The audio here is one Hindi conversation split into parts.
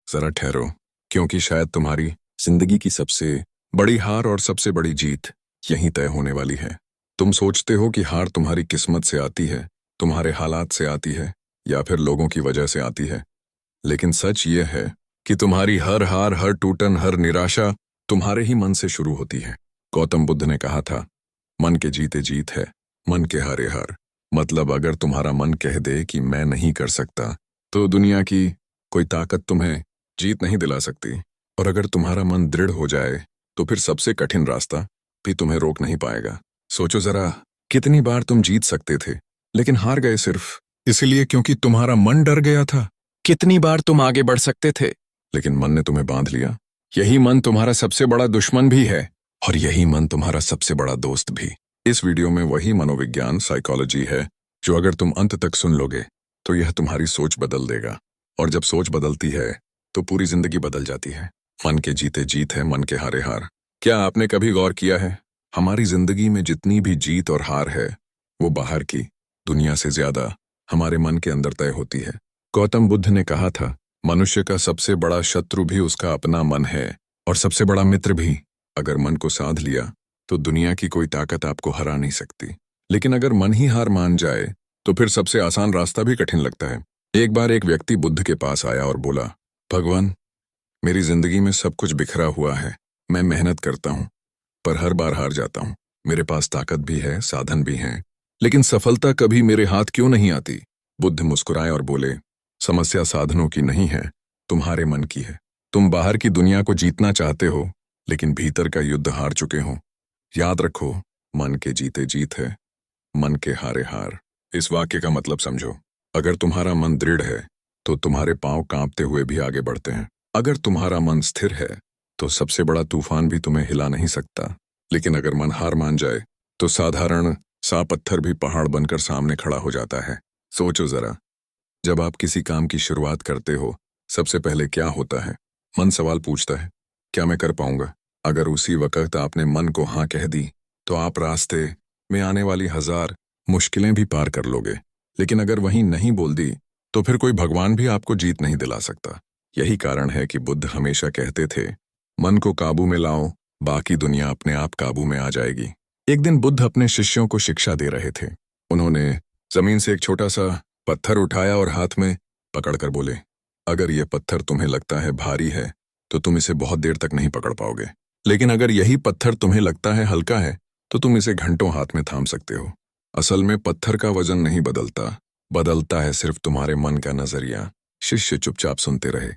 जरा ठहरो, क्योंकि शायद तुम्हारी जिंदगी की सबसे बड़ी हार और सबसे बड़ी जीत यहीं तय होने वाली है। तुम सोचते हो कि हार तुम्हारी किस्मत से आती है, तुम्हारे हालात से आती है, या फिर लोगों की वजह से आती है। लेकिन सच ये है कि तुम्हारी हर हार, हर टूटन, हर निराशा तुम्हारे ही मन से शुरू होती है। गौतम बुद्ध ने कहा था, मन के जीते जीत है, मन के हारे हार। मतलब अगर तुम्हारा मन कह दे कि मैं नहीं कर सकता, तो दुनिया की कोई ताकत तुम्हें जीत नहीं दिला सकती। और अगर तुम्हारा मन दृढ़ हो जाए, तो फिर सबसे कठिन रास्ता भी तुम्हें रोक नहीं पाएगा। सोचो जरा, कितनी बार तुम जीत सकते थे, लेकिन हार गए सिर्फ इसलिए क्योंकि तुम्हारा मन डर गया था। कितनी बार तुम आगे बढ़ सकते थे, लेकिन मन ने तुम्हें बांध लिया। यही मन तुम्हारा सबसे बड़ा दुश्मन भी है, और यही मन तुम्हारा सबसे बड़ा दोस्त भी। इस वीडियो में वही मनोविज्ञान, साइकोलॉजी है जो अगर तुम अंत तक सुन लोगे तो यह तुम्हारी सोच बदल देगा। और जब सोच बदलती है तो पूरी जिंदगी बदल जाती है। मन के जीते जीत है, मन के हारे हार। क्या आपने कभी गौर किया है, हमारी जिंदगी में जितनी भी जीत और हार है, वो बाहर की दुनिया से ज्यादा हमारे मन के अंदर तय होती है। गौतम बुद्ध ने कहा था, मनुष्य का सबसे बड़ा शत्रु भी उसका अपना मन है, और सबसे बड़ा मित्र भी। अगर मन को साध लिया तो दुनिया की कोई ताकत आपको हरा नहीं सकती। लेकिन अगर मन ही हार मान जाए तो फिर सबसे आसान रास्ता भी कठिन लगता है। एक बार एक व्यक्ति बुद्ध के पास आया और बोला, भगवान, मेरी जिंदगी में सब कुछ बिखरा हुआ है। मैं मेहनत करता हूँ, पर हर बार हार जाता हूँ। मेरे पास ताकत भी है, साधन भी हैं, लेकिन सफलता कभी मेरे हाथ क्यों नहीं आती? बुद्ध मुस्कुराए और बोले, समस्या साधनों की नहीं है, तुम्हारे मन की है। तुम बाहर की दुनिया को जीतना चाहते हो, लेकिन भीतर का युद्ध हार चुके हो। याद रखो, मन के जीते जीत है, मन के हारे हार। इस वाक्य का मतलब समझो। अगर तुम्हारा मन दृढ़ है तो तुम्हारे पांव कांपते हुए भी आगे बढ़ते हैं। अगर तुम्हारा मन स्थिर है तो सबसे बड़ा तूफान भी तुम्हें हिला नहीं सकता। लेकिन अगर मन हार मान जाए तो साधारण सा पत्थर भी पहाड़ बनकर सामने खड़ा हो जाता है। सोचो जरा, जब आप किसी काम की शुरुआत करते हो, सबसे पहले क्या होता है? मन सवाल पूछता है, क्या मैं कर पाऊंगा? अगर उसी वक्त आपने मन को हाँ कह दी तो आप रास्ते में आने वाली हजार मुश्किलें भी पार कर लोगे। लेकिन अगर वहीं नहीं बोल दी तो फिर कोई भगवान भी आपको जीत नहीं दिला सकता। यही कारण है कि बुद्ध हमेशा कहते थे, मन को काबू में लाओ, बाकी दुनिया अपने आप काबू में आ जाएगी। एक दिन बुद्ध अपने शिष्यों को शिक्षा दे रहे थे। उन्होंने जमीन से एक छोटा सा पत्थर उठाया और हाथ में पकड़कर बोले, अगर यह पत्थर तुम्हें लगता है भारी है तो तुम इसे बहुत देर तक नहीं पकड़ पाओगे। लेकिन अगर यही पत्थर तुम्हें लगता है हल्का है तो तुम इसे घंटों हाथ में थाम सकते हो। असल में पत्थर का वजन नहीं बदलता, बदलता है सिर्फ तुम्हारे मन का नजरिया। शिष्य चुपचाप सुनते रहे।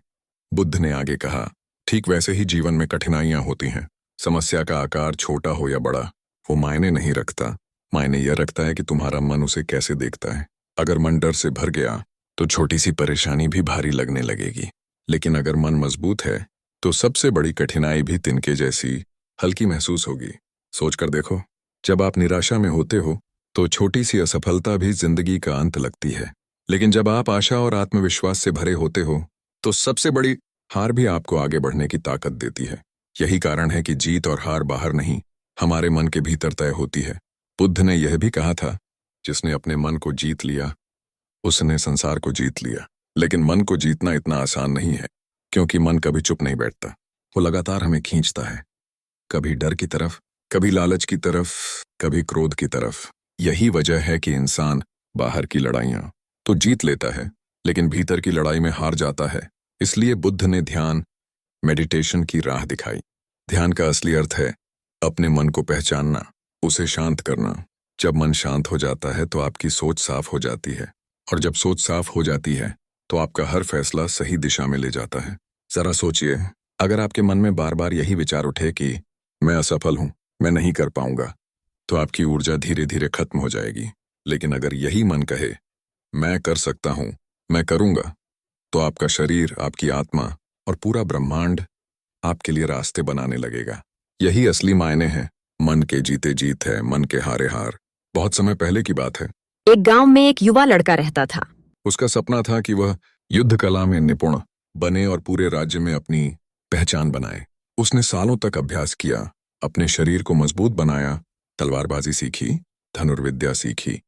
बुद्ध ने आगे कहा, ठीक वैसे ही जीवन में कठिनाइयां होती हैं। समस्या का आकार छोटा हो या बड़ा, वो मायने नहीं रखता। मायने यह रखता है कि तुम्हारा मन उसे कैसे देखता है। अगर मन डर से भर गया तो छोटी सी परेशानी भी भारी लगने लगेगी। लेकिन अगर मन मजबूत है तो सबसे बड़ी कठिनाई भी तिनके जैसी हल्की महसूस होगी। सोचकर देखो, जब आप निराशा में होते हो तो छोटी सी असफलता भी जिंदगी का अंत लगती है। लेकिन जब आप आशा और आत्मविश्वास से भरे होते हो तो सबसे बड़ी हार भी आपको आगे बढ़ने की ताकत देती है। यही कारण है कि जीत और हार बाहर नहीं, हमारे मन के भीतर तय होती है। बुद्ध ने यह भी कहा था, जिसने अपने मन को जीत लिया उसने संसार को जीत लिया। लेकिन मन को जीतना इतना आसान नहीं है, क्योंकि मन कभी चुप नहीं बैठता। वो लगातार हमें खींचता है, कभी डर की तरफ, कभी लालच की तरफ, कभी क्रोध की तरफ। यही वजह है कि इंसान बाहर की लड़ाइयां तो जीत लेता है, लेकिन भीतर की लड़ाई में हार जाता है। इसलिए बुद्ध ने ध्यान, मेडिटेशन की राह दिखाई। ध्यान का असली अर्थ है अपने मन को पहचानना, उसे शांत करना। जब मन शांत हो जाता है तो आपकी सोच साफ हो जाती है, और जब सोच साफ हो जाती है तो आपका हर फैसला सही दिशा में ले जाता है। जरा सोचिए, अगर आपके मन में बार बार यही विचार उठे कि मैं असफल हूं, मैं नहीं कर पाऊंगा, तो आपकी ऊर्जा धीरे धीरे खत्म हो जाएगी। लेकिन अगर यही मन कहे, मैं कर सकता हूं, मैं करूंगा, तो आपका शरीर, आपकी आत्मा और पूरा ब्रह्मांड आपके लिए रास्ते बनाने लगेगा। यही असली मायने हैं, मन के जीते जीत है, मन के हारे हार। बहुत समय पहले की बात है। एक गांव में एक युवा लड़का रहता था। उसका सपना था कि वह युद्ध कला में निपुण बने और पूरे राज्य में अपनी पहचान बनाए। उसने सालों तक अभ्यास किया, अपने शरीर को मजबूत बनाया, तलवारबाजी सीखी, धनुर्विद्या सीखी।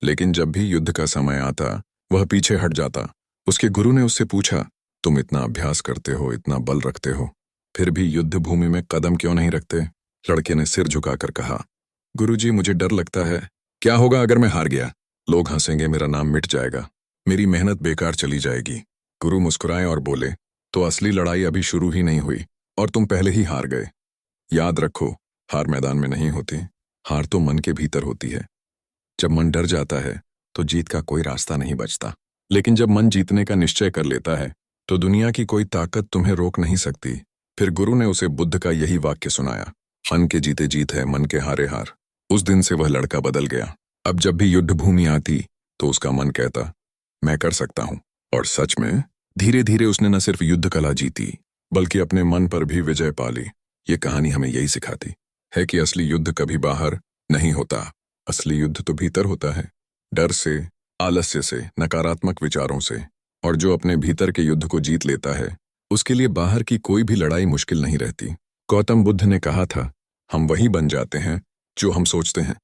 लेकिन जब भी युद्ध का समय आता, वह पीछे हट जाता। उसके गुरु ने उससे पूछा, तुम इतना अभ्यास करते हो, इतना बल रखते हो, फिर भी युद्ध भूमि में कदम क्यों नहीं रखते? लड़के ने सिर झुकाकर कहा, गुरुजी मुझे डर लगता है। क्या होगा अगर मैं हार गया? लोग हंसेंगे, मेरा नाम मिट जाएगा, मेरी मेहनत बेकार चली जाएगी। गुरु मुस्कुराए और बोले, तो असली लड़ाई अभी शुरू ही नहीं हुई और तुम पहले ही हार गए। याद रखो, हार मैदान में नहीं होती, हार तो मन के भीतर होती है। जब मन डर जाता है तो जीत का कोई रास्ता नहीं बचता, लेकिन जब मन जीतने का निश्चय कर लेता है तो दुनिया की कोई ताकत तुम्हें रोक नहीं सकती। फिर गुरु ने उसे बुद्ध का यही वाक्य सुनाया, मन के जीते जीत है, मन के हारे हार। उस दिन से वह लड़का बदल गया। अब जब भी युद्ध भूमि आती तो उसका मन कहता, मैं कर सकता हूं। और सच में धीरे धीरे उसने न सिर्फ युद्ध कला जीती बल्कि अपने मन पर भी विजय पा ली। ये कहानी हमें यही सिखाती है कि असली युद्ध कभी बाहर नहीं होता, असली युद्ध तो भीतर होता है, डर से, आलस्य से, नकारात्मक विचारों से। और जो अपने भीतर के युद्ध को जीत लेता है उसके लिए बाहर की कोई भी लड़ाई मुश्किल नहीं रहती। गौतम बुद्ध ने कहा था, हम वही बन जाते हैं जो हम सोचते हैं।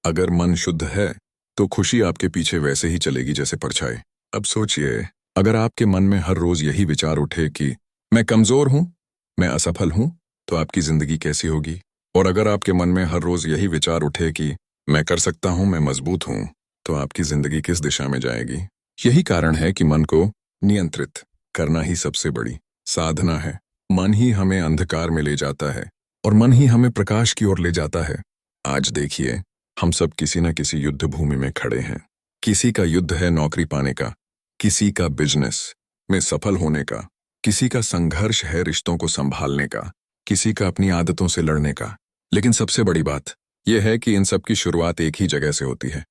अगर मन शुद्ध है तो खुशी आपके पीछे वैसे ही चलेगी जैसे परछाई। अब सोचिए, अगर आपके मन में हर रोज यही विचार उठे कि मैं कमजोर हूं, मैं असफल हूं, तो आपकी जिंदगी कैसी होगी? और अगर आपके मन में हर रोज यही विचार उठे कि मैं कर सकता हूं, मैं मजबूत हूं, तो आपकी जिंदगी किस दिशा में जाएगी? यही कारण है कि मन को नियंत्रित करना ही सबसे बड़ी साधना है। मन ही हमें अंधकार में ले जाता है और मन ही हमें प्रकाश की ओर ले जाता है। आज देखिए, हम सब किसी न किसी युद्ध भूमि में खड़े हैं। किसी का युद्ध है नौकरी पाने का, किसी का बिजनेस में सफल होने का, किसी का संघर्ष है रिश्तों को संभालने का, किसी का अपनी आदतों से लड़ने का। लेकिन सबसे बड़ी बात यह है कि इन सब की शुरुआत एक ही जगह से होती है,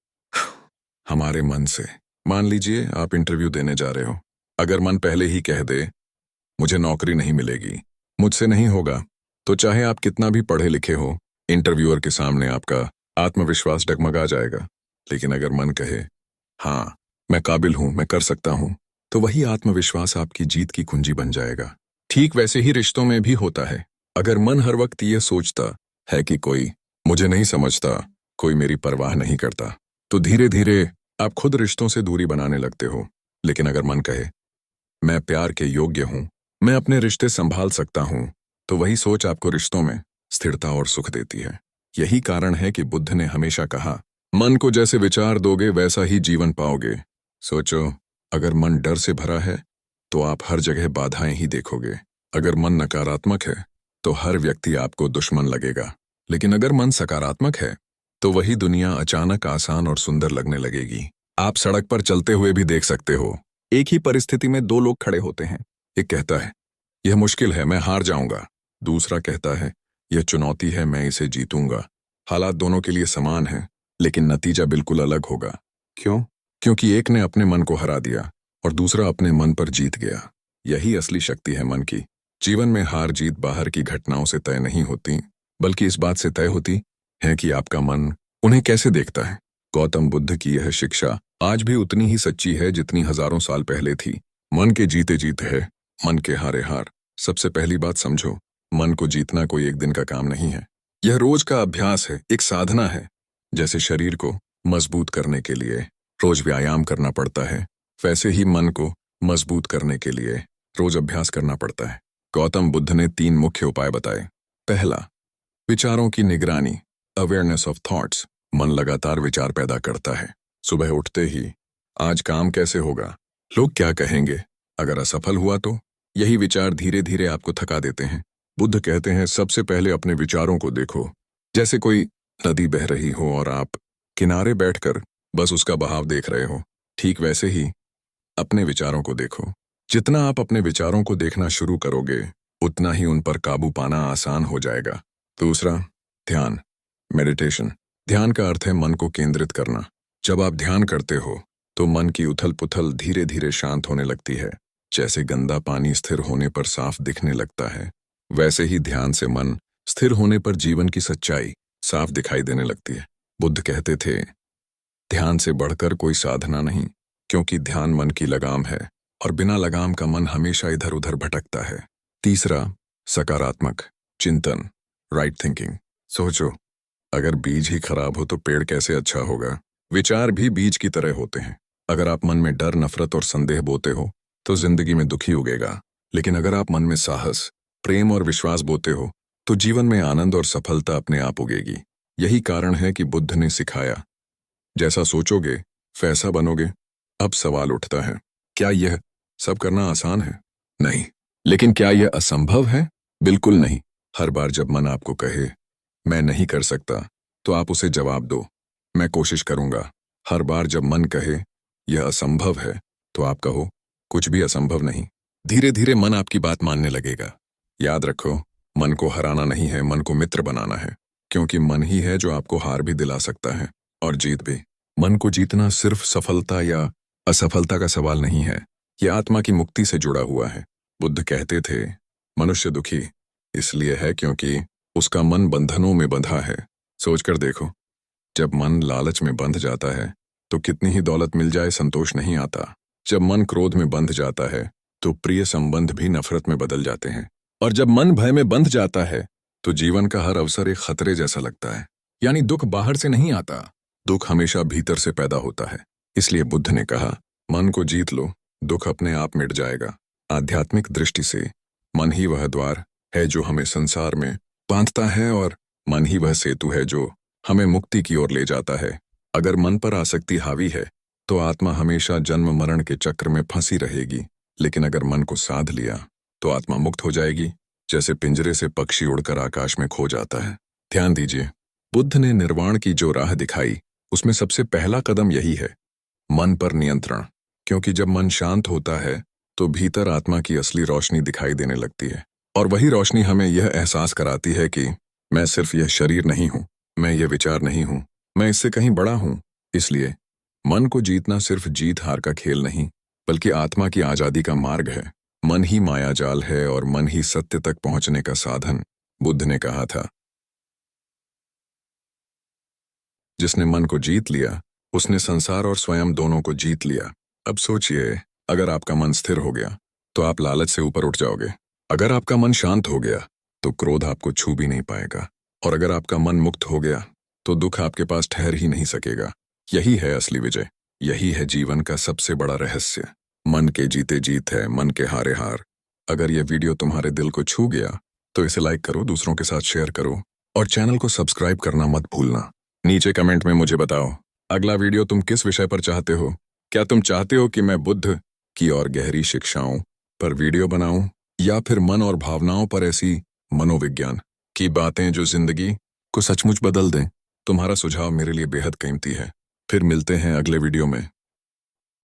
हमारे मन से। मान लीजिए आप इंटरव्यू देने जा रहे हो। अगर मन पहले ही कह दे, मुझे नौकरी नहीं मिलेगी, मुझसे नहीं होगा, तो चाहे आप कितना भी पढ़े लिखे हो, इंटरव्यूअर के सामने आपका आत्मविश्वास डगमगा जाएगा। लेकिन अगर मन कहे, हाँ मैं काबिल हूं, मैं कर सकता हूं, तो वही आत्मविश्वास आपकी जीत की कुंजी बन जाएगा। ठीक वैसे ही रिश्तों में भी होता है। अगर मन हर वक्त ये सोचता है कि कोई मुझे नहीं समझता, कोई मेरी परवाह नहीं करता, तो धीरे धीरे आप खुद रिश्तों से दूरी बनाने लगते हो। लेकिन अगर मन कहे, मैं प्यार के योग्य हूं, मैं अपने रिश्ते संभाल सकता हूं, तो वही सोच आपको रिश्तों में स्थिरता और सुख देती है। यही कारण है कि बुद्ध ने हमेशा कहा, मन को जैसे विचार दोगे वैसा ही जीवन पाओगे। सोचो, अगर मन डर से भरा है तो आप हर जगह बाधाएं ही देखोगे। अगर मन नकारात्मक है तो हर व्यक्ति आपको दुश्मन लगेगा। लेकिन अगर मन सकारात्मक है तो वही दुनिया अचानक आसान और सुंदर लगने लगेगी। आप सड़क पर चलते हुए भी देख सकते हो, एक ही परिस्थिति में दो लोग खड़े होते हैं। एक कहता है, यह मुश्किल है, मैं हार जाऊंगा। दूसरा कहता है, यह चुनौती है, मैं इसे जीतूंगा। हालात दोनों के लिए समान हैं, लेकिन नतीजा बिल्कुल अलग होगा। क्यों? क्योंकि एक ने अपने मन को हरा दिया और दूसरा अपने मन पर जीत गया। यही असली शक्ति है मन की। जीवन में हार जीत बाहर की घटनाओं से तय नहीं होती, बल्कि इस बात से तय होती है कि आपका मन उन्हें कैसे देखता है। गौतम बुद्ध की यह शिक्षा आज भी उतनी ही सच्ची है जितनी हजारों साल पहले थी। मन के जीते जीत है, मन के हारे हार। सबसे पहली बात समझो, मन को जीतना कोई एक दिन का काम नहीं है। यह रोज का अभ्यास है, एक साधना है। जैसे शरीर को मजबूत करने के लिए रोज व्यायाम करना पड़ता है, वैसे ही मन को मजबूत करने के लिए रोज अभ्यास करना पड़ता है। गौतम बुद्ध ने 3 मुख्य उपाय बताए। पहला, विचारों की निगरानी, अवेयरनेस ऑफ थॉट्स। मन लगातार विचार पैदा करता है। सुबह उठते ही, आज काम कैसे होगा, लोग क्या कहेंगे, अगर असफल हुआ तो, यही विचार धीरे धीरे आपको थका देते हैं। बुद्ध कहते हैं, सबसे पहले अपने विचारों को देखो। जैसे कोई नदी बह रही हो और आप किनारे बैठकर बस उसका बहाव देख रहे हो, ठीक वैसे ही अपने विचारों को देखो। जितना आप अपने विचारों को देखना शुरू करोगे, उतना ही उन पर काबू पाना आसान हो जाएगा। दूसरा, ध्यान, मेडिटेशन। ध्यान का अर्थ है मन को केंद्रित करना। जब आप ध्यान करते हो तो मन की उथल पुथल धीरे धीरे शांत होने लगती है। जैसे गंदा पानी स्थिर होने पर साफ दिखने लगता है, वैसे ही ध्यान से मन स्थिर होने पर जीवन की सच्चाई साफ दिखाई देने लगती है। बुद्ध कहते थे, ध्यान से बढ़कर कोई साधना नहीं, क्योंकि ध्यान मन की लगाम है और बिना लगाम का मन हमेशा इधर उधर भटकता है। तीसरा, सकारात्मक चिंतन, राइट थिंकिंग। सोचो, अगर बीज ही खराब हो तो पेड़ कैसे अच्छा होगा। विचार भी बीज की तरह होते हैं। अगर आप मन में डर, नफरत और संदेह बोते हो तो जिंदगी में दुखी उगेगा। लेकिन अगर आप मन में साहस, प्रेम और विश्वास बोते हो तो जीवन में आनंद और सफलता अपने आप उगेगी। यही कारण है कि बुद्ध ने सिखाया, जैसा सोचोगे वैसा बनोगे। अब सवाल उठता है, क्या यह सब करना आसान है? नहीं। लेकिन क्या यह असंभव है? बिल्कुल नहीं। हर बार जब मन आपको कहे मैं नहीं कर सकता, तो आप उसे जवाब दो, मैं कोशिश करूंगा। हर बार जब मन कहे यह असंभव है, तो आप कहो कुछ भी असंभव नहीं। धीरे धीरे मन आपकी बात मानने लगेगा। याद रखो, मन को हराना नहीं है, मन को मित्र बनाना है। क्योंकि मन ही है जो आपको हार भी दिला सकता है और जीत भी। मन को जीतना सिर्फ सफलता या असफलता का सवाल नहीं है, यह आत्मा की मुक्ति से जुड़ा हुआ है। बुद्ध कहते थे, मनुष्य दुखी इसलिए है क्योंकि उसका मन बंधनों में बंधा है। सोचकर देखो, जब मन लालच में बंध जाता है तो कितनी ही दौलत मिल जाए संतोष नहीं आता। जब मन क्रोध में बंध जाता है तो प्रिय संबंध भी नफरत में बदल जाते हैं। और जब मन भय में बंध जाता है तो जीवन का हर अवसर एक खतरे जैसा लगता है। यानी दुख बाहर से नहीं आता, दुख हमेशा भीतर से पैदा होता है। इसलिए बुद्ध ने कहा, मन को जीत लो, दुख अपने आप मिट जाएगा। आध्यात्मिक दृष्टि से मन ही वह द्वार है जो हमें संसार में बांधता है और मन ही वह सेतु है जो हमें मुक्ति की ओर ले जाता है। अगर मन पर आसक्ति हावी है तो आत्मा हमेशा जन्म मरण के चक्र में फंसी रहेगी। लेकिन अगर मन को साध लिया तो आत्मा मुक्त हो जाएगी, जैसे पिंजरे से पक्षी उड़कर आकाश में खो जाता है। ध्यान दीजिए, बुद्ध ने निर्वाण की जो राह दिखाई उसमें सबसे पहला कदम यही है, मन पर नियंत्रण। क्योंकि जब मन शांत होता है तो भीतर आत्मा की असली रोशनी दिखाई देने लगती है। और वही रोशनी हमें यह एहसास कराती है कि मैं सिर्फ यह शरीर नहीं हूं, मैं यह विचार नहीं हूं, मैं इससे कहीं बड़ा हूं। इसलिए मन को जीतना सिर्फ जीत हार का खेल नहीं, बल्कि आत्मा की आजादी का मार्ग है। मन ही मायाजाल है और मन ही सत्य तक पहुंचने का साधन। बुद्ध ने कहा था, जिसने मन को जीत लिया उसने संसार और स्वयं दोनों को जीत लिया। अब सोचिए, अगर आपका मन स्थिर हो गया तो आप लालच से ऊपर उठ जाओगे। अगर आपका मन शांत हो गया तो क्रोध आपको छू भी नहीं पाएगा। और अगर आपका मन मुक्त हो गया तो दुख आपके पास ठहर ही नहीं सकेगा। यही है असली विजय, यही है जीवन का सबसे बड़ा रहस्य। मन के जीते जीत है, मन के हारे हार। अगर यह वीडियो तुम्हारे दिल को छू गया तो इसे लाइक करो, दूसरों के साथ शेयर करो और चैनल को सब्सक्राइब करना मत भूलना। नीचे कमेंट में मुझे बताओ, अगला वीडियो तुम किस विषय पर चाहते हो? क्या तुम चाहते हो कि मैं बुद्ध की और गहरी शिक्षाओं पर वीडियो बनाऊं, या फिर मन और भावनाओं पर ऐसी मनोविज्ञान की बातें जो जिंदगी को सचमुच बदल दें? तुम्हारा सुझाव मेरे लिए बेहद कीमती है। फिर मिलते हैं अगले वीडियो में।